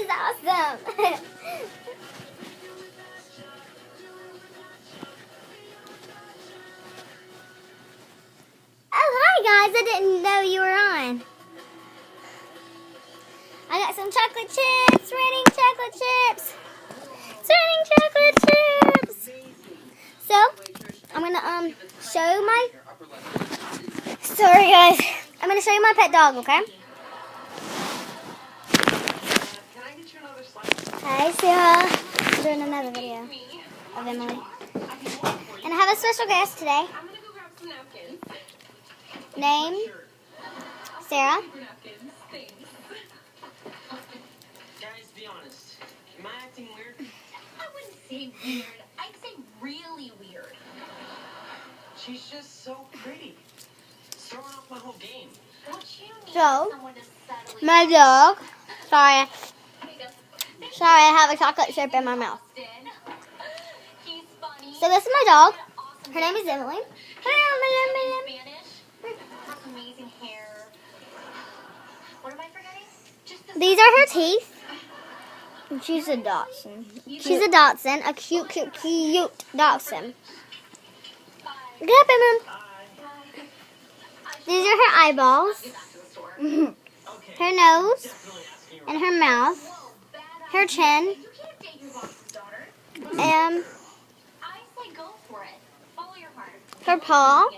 is awesome. Oh, hi guys. I didn't know you were on. I got some chocolate chips. Raining chocolate chips. It's raining chocolate chips. So, I'm going to show my... Sorry guys. I'm going to show you my pet dog, okay? Hi Sarah. I'm doing another video of Emily. And I have a special guest today. Name Sarah. Guys, be honest. Am I acting weird? I wouldn't say weird. I'd say really weird. She's just so pretty. It's throwing off my whole game. What you need So, is someone to settle my dog. Sorry, I have a chocolate chip in my mouth. He's funny. So this is my dog. Her name is Emily. Spanish. Has amazing hair. What am I forgetting? Just the These are her teeth. And she's a Dachshund. She's a Dachshund, a cute Dachshund. Get up, Emily. These are her eyeballs, her nose, and her mouth, her chin, and I say go for it. Follow your heart. her paw,